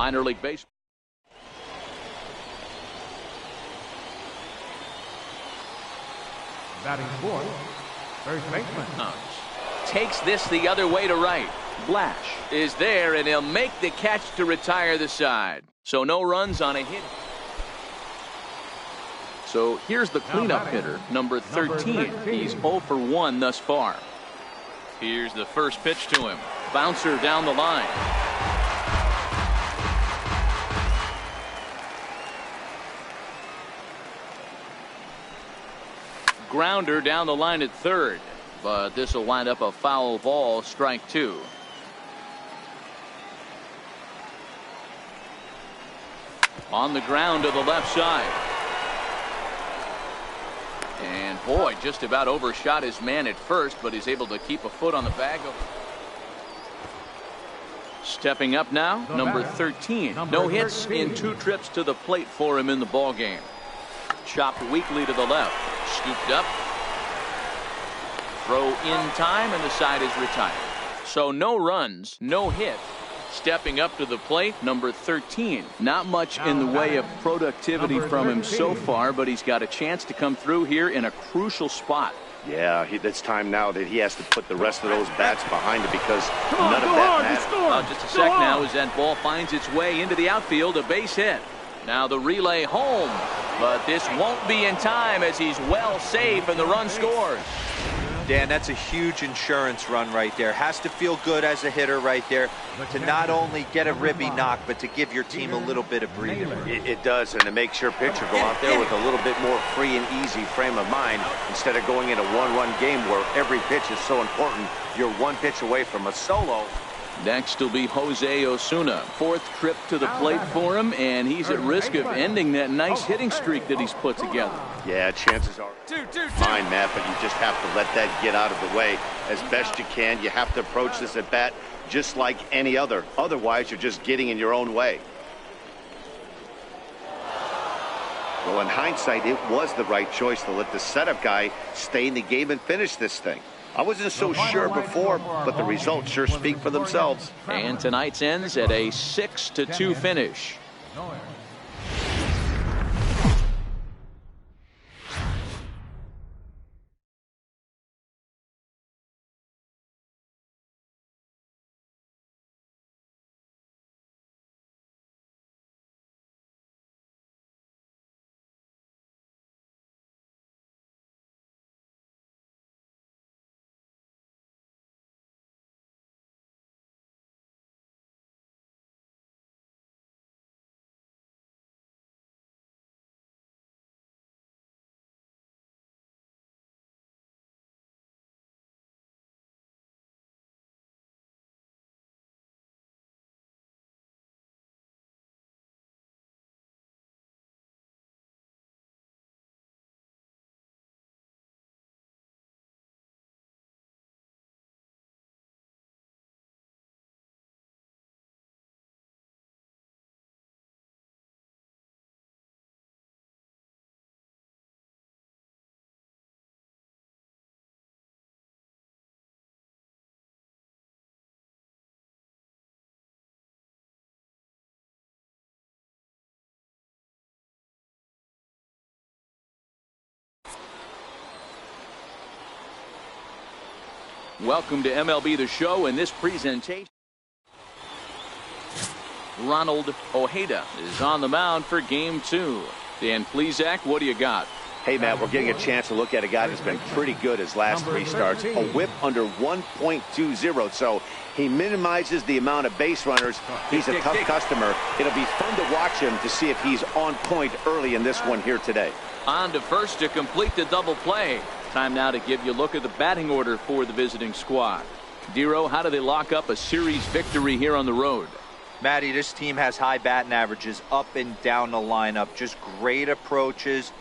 minor league baseball. Batting fourth, first baseman. Takes this the other way to right. Blash is there, and he'll make the catch to retire the side. So no runs on a hit. So here's the cleanup hitter, number 13. He's 0 for 1 thus far. Here's the first pitch to him. Bouncer down the line. Grounder down the line at third, but this will wind up a foul ball, strike 2. On the ground to the left side. And boy, just about overshot his man at first, but he's able to keep a foot on the bag. Stepping up now, number 13. No hits in 2 trips to the plate for him in the ball game. Chopped weakly to the left. Scooped up. Throw in time, and the side is retired. So no runs, no hit. Stepping up to the plate, number 13. Not much in the way of productivity from him so far, but he's got a chance to come through here in a crucial spot. Yeah, it's time now that he has to put the rest of those bats behind him because none of that matters. Just a sec now as that ball finds its way into the outfield, a base hit. Now the relay home, but this won't be in time as he's well safe and the run scores. Dan, that's a huge insurance run right there. Has to feel good as a hitter right there to not only get a ribby knock, but to give your team a little bit of breathing room. It does, and it makes your pitcher go out there with a little bit more free and easy frame of mind instead of going in a one-run game where every pitch is so important. You're one pitch away from a solo. Next will be Jose Osuna. 4th trip to the plate for him, and he's at risk of ending that nice hitting streak that he's put together. Yeah, chances are fine, Matt, but you just have to let that get out of the way as best you can. You have to approach this at bat just like any other. Otherwise, you're just getting in your own way. Well, in hindsight, it was the right choice to let the setup guy stay in the game and finish this thing. I wasn't so sure before, but the results sure speak for themselves. And tonight's ends at a 6-2 finish. Welcome to MLB The Show. In this presentation, Ronald Ojeda is on the mound for Game 2. Dan Plesac, what do you got? Hey, Matt, we're getting a chance to look at a guy that's been pretty good his last 3 starts. A whip under 1.20, so he minimizes the amount of base runners. He's a tough customer. It'll be fun to watch him to see if he's on point early in this one here today. On to first to complete the double play. Time now to give you a look at the batting order for the visiting squad. Dero, how do they lock up a series victory here on the road? Matty, this team has high batting averages up and down the lineup. Just great approaches,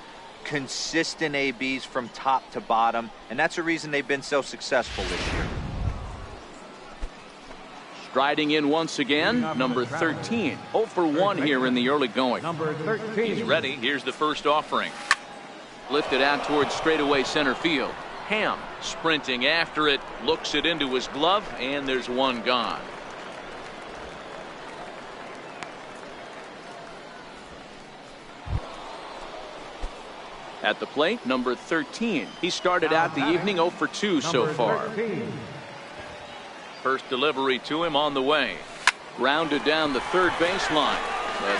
consistent ABs from top to bottom, and that's the reason they've been so successful this year. Striding in once again, number 13. 0 for 1 here in the early going. Number 13. He's ready. Here's the first offering. Lifted out towards straightaway center field. Ham sprinting after it, looks it into his glove, and there's one gone. At the plate, number 13. He started out the evening 0 for 2 so far. 13. First delivery to him on the way. Grounded down the third baseline.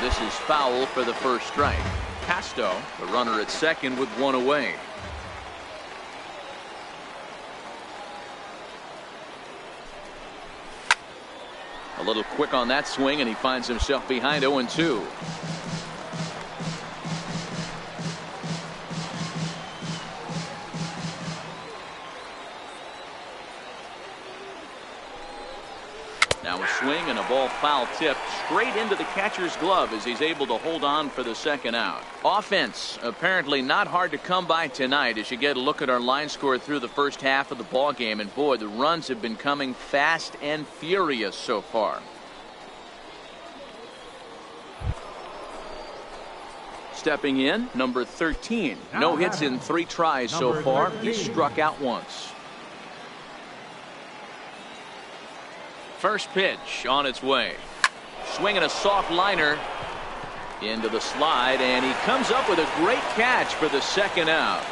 This is foul for the first strike. Casto, the runner at second with one away. A little quick on that swing, and he finds himself behind 0-2. Now a swing and a ball foul tip straight into the catcher's glove as he's able to hold on for the second out. Offense apparently not hard to come by tonight as you get a look at our line score through the first half of the ball game, and boy, the runs have been coming fast and furious so far. Stepping in, number 13. No hits in 3 tries so far. He's struck out once. First pitch on its way. Swinging a soft liner into the slide, and he comes up with a great catch for the second out.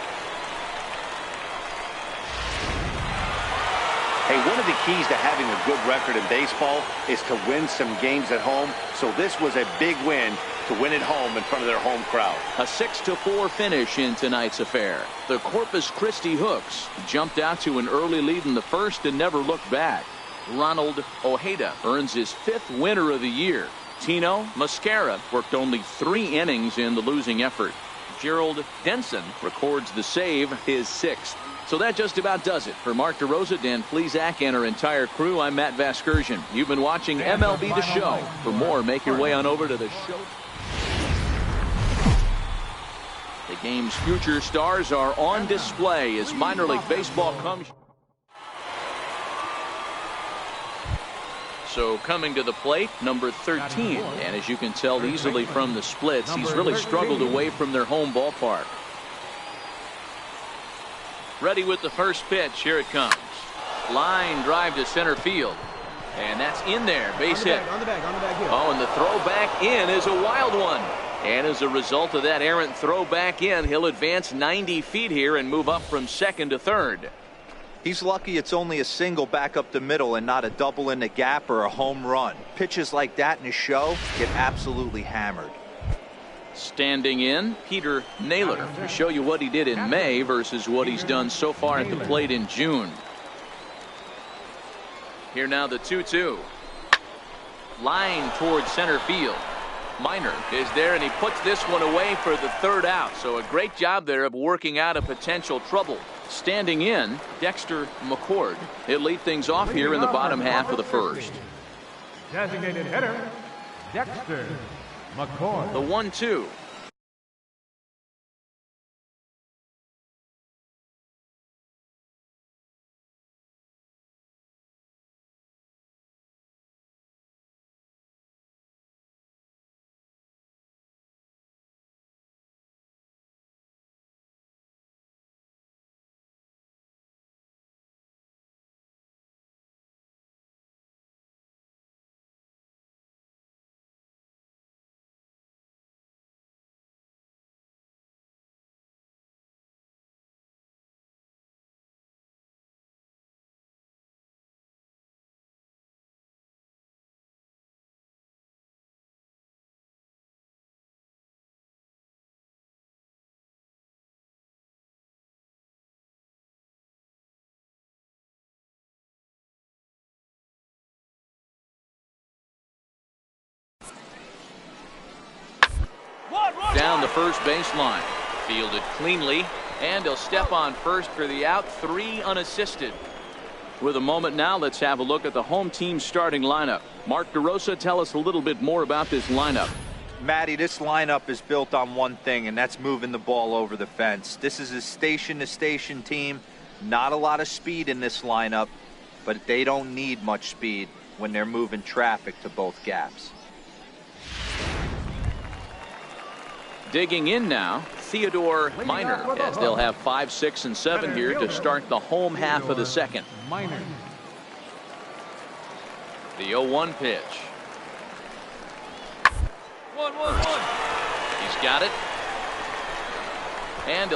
Hey, one of the keys to having a good record in baseball is to win some games at home. So this was a big win to win at home in front of their home crowd. A 6-4 finish in tonight's affair. The Corpus Christi Hooks jumped out to an early lead in the first and never looked back. Ronald Ojeda earns his 5th winner of the year. Tino Mascara worked only 3 innings in the losing effort. Gerald Denson records the save, his 6th. So that just about does it. For Mark DeRosa, Dan Plesac, and our entire crew, I'm Matt Vasgersian. You've been watching MLB The Show. For more, make your way on over to the show. The game's future stars are on display as minor league baseball comes. So coming to the plate, number 13. And as you can tell easily from the splits, he's really struggled away from their home ballpark. Ready with the first pitch. Here it comes. Line drive to center field. And that's in there. Base hit. On the bag here. Oh, and the throw back in is a wild one. And as a result of that errant throw back in, he'll advance 90 feet here and move up from second to third. He's lucky it's only a single back up the middle and not a double in the gap or a home run. Pitches like that in a show get absolutely hammered. Standing in, Peter Naylor, to show you what he did in May versus what he's done so far at the plate in June. Here now the 2-2. Line towards center field. Minor is there, and he puts this one away for the third out. So a great job there of working out a potential trouble. Standing in, Dexter McCord. He'll lead things off here in the bottom half of the first. Designated hitter, Dexter McCord. The 1-2. Down the first baseline. Fielded cleanly, and he'll step on first for the out. 3 unassisted. With a moment now, let's have a look at the home team starting lineup. Mark DeRosa, tell us a little bit more about this lineup. Matty, this lineup is built on one thing, and that's moving the ball over the fence. This is a station-to-station team. Not a lot of speed in this lineup, but they don't need much speed when they're moving traffic to both gaps. Digging in now, Theodore Minor, as they'll have 5, 6, and 7 here to start the home half of the second. Minor. The 0-1 pitch. 1-1-1. He's got it. And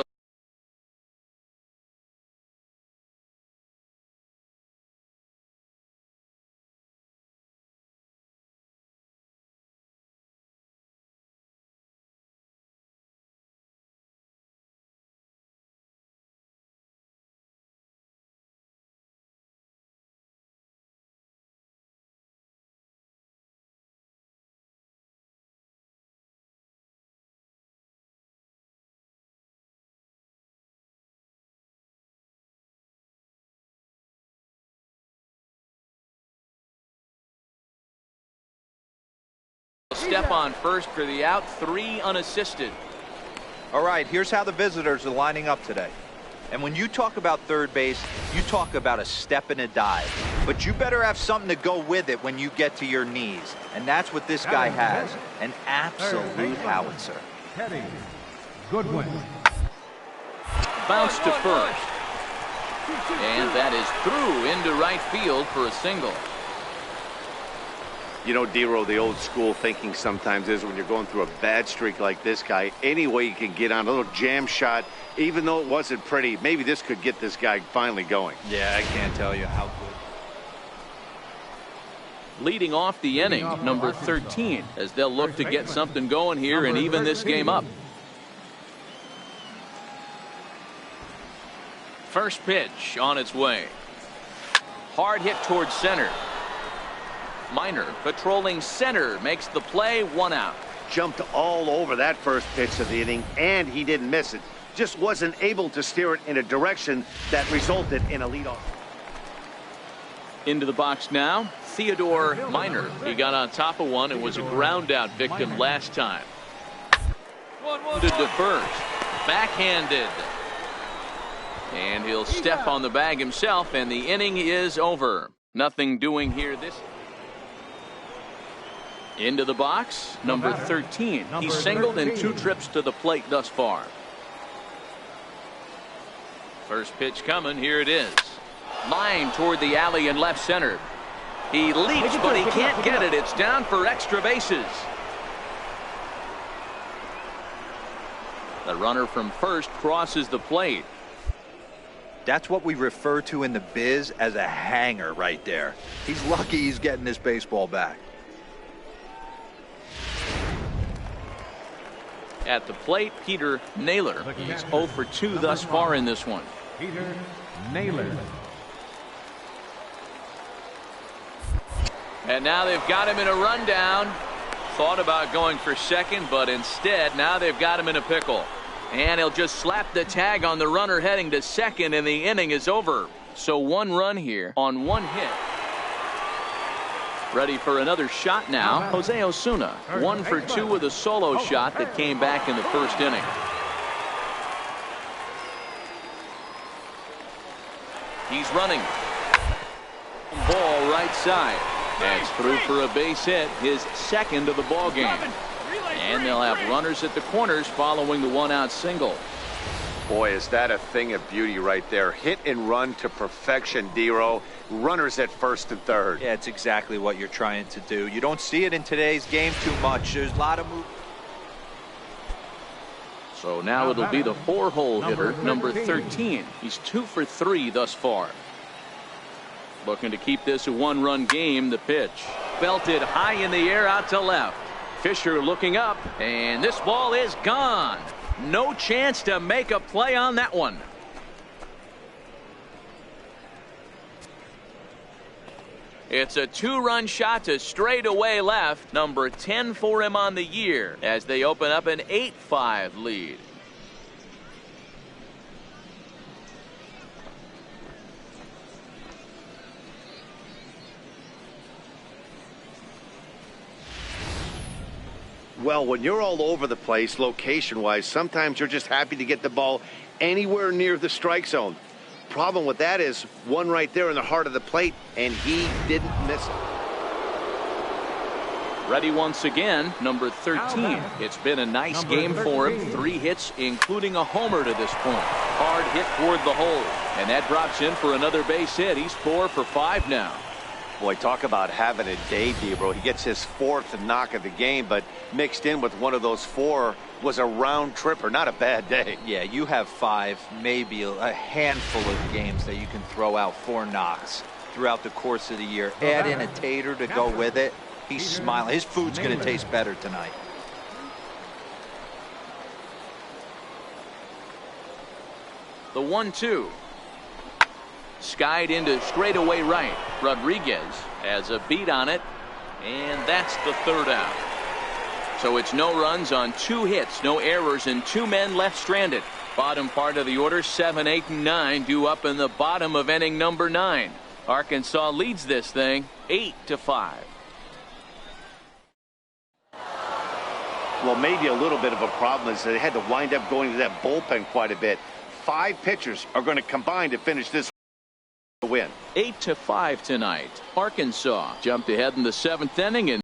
step on first for the out, 3 unassisted. All right, here's how the visitors are lining up today. And when you talk about third base, you talk about a step and a dive. But you better have something to go with it when you get to your knees. And that's what this guy has, an absolute howitzer. Teddy Goodwin. Bounce to first. And that is through into right field for a single. You know, D-Row, the old school thinking sometimes is when you're going through a bad streak like this guy, any way you can get on a little jam shot, even though it wasn't pretty, maybe this could get this guy finally going. Yeah, I can't tell you how good. Leading off the inning, number 13, as they'll look to get something going here and even this game up. First pitch on its way. Hard hit towards center. Minor patrolling center makes the play, 1 out. Jumped all over that first pitch of the inning, and he didn't miss it. Just wasn't able to steer it in a direction that resulted in a leadoff. Into the box now, Theodore Minor. He got on top of one and was a ground out victim last time. To first, backhanded. And he'll step on the bag himself, and the inning is over. Nothing doing here this. Into the box, number 13. He's singled in 2 trips to the plate thus far. First pitch coming, here it is. Line toward the alley in left center. He leaps, but he can't get it. It's down for extra bases. The runner from first crosses the plate. That's what we refer to in the biz as a hanger right there. He's lucky he's getting this baseball back. At the plate, Peter Naylor. He's 0 for 2 thus far in this one. Peter Naylor. And now they've got him in a rundown. Thought about going for second, but instead now they've got him in a pickle. And he'll just slap the tag on the runner heading to second, and the inning is over. So 1 run here on 1 hit. Ready for another shot now, Jose Osuna. 1 for 2 with a solo shot that came back in the first inning. He's running. Ball right side. That's through for a base hit, his second of the ball game. And they'll have runners at the corners following the 1-out single. Boy, is that a thing of beauty right there. Hit and run to perfection, D-Row. Runners at first and third. Yeah, it's exactly what you're trying to do. You don't see it in today's game too much. There's a lot of movement. So now it'll be the 4-hole hitter, number 13. He's 2 for 3 thus far. Looking to keep this a 1-run game. The pitch belted high in the air out to left. Fisher looking up, and this ball is gone. No chance to make a play on that one. It's a 2-run shot to straightaway left. Number 10 for him on the year as they open up an 8-5 lead. Well, when you're all over the place, location-wise, sometimes you're just happy to get the ball anywhere near the strike zone. Problem with that is one right there in the heart of the plate, and he didn't miss it. Ready once again, number 13. It's been a nice game for him. 3 hits, including a homer to this point. Hard hit toward the hole, and that drops in for another base hit. He's 4 for 5 now. Boy, talk about having a day, D-Bro. He gets his 4th knock of the game, but mixed in with one of those 4 was a round tripper. Not a bad day. Yeah, you have 5, maybe a handful of games that you can throw out 4 knocks throughout the course of the year. Add in a tater to go with it. He's smiling. His food's going to taste better tonight. The 1-2. Skied into straightaway right. Rodriguez has a beat on it, and that's the 3rd out. So it's no runs on 2 hits, no errors, and 2 men left stranded. Bottom part of the order, 7, 8, and 9 due up in the bottom of inning number 9. Arkansas leads this thing 8-5. Well, maybe a little bit of a problem is that they had to wind up going to that bullpen quite a bit. 5 pitchers are going to combine to finish this win. 8-5 tonight. Arkansas jumped ahead in the 7th inning and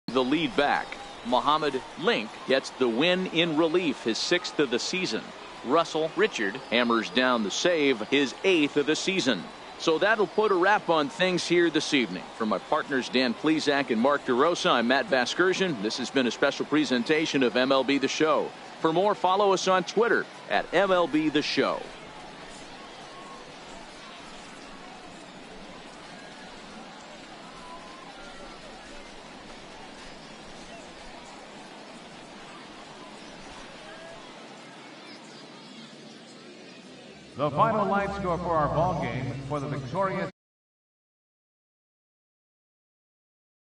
the lead back. Muhammad Link gets the win in relief, his 6th of the season. Russell Richard hammers down the save, his 8th of the season. So that'll put a wrap on things here this evening. For my partners Dan Plesac and Mark DeRosa, I'm Matt Vasgersian. This has been a special presentation of MLB The Show. For more, follow us on Twitter at MLB The Show. The final line score for our ball game for the victorious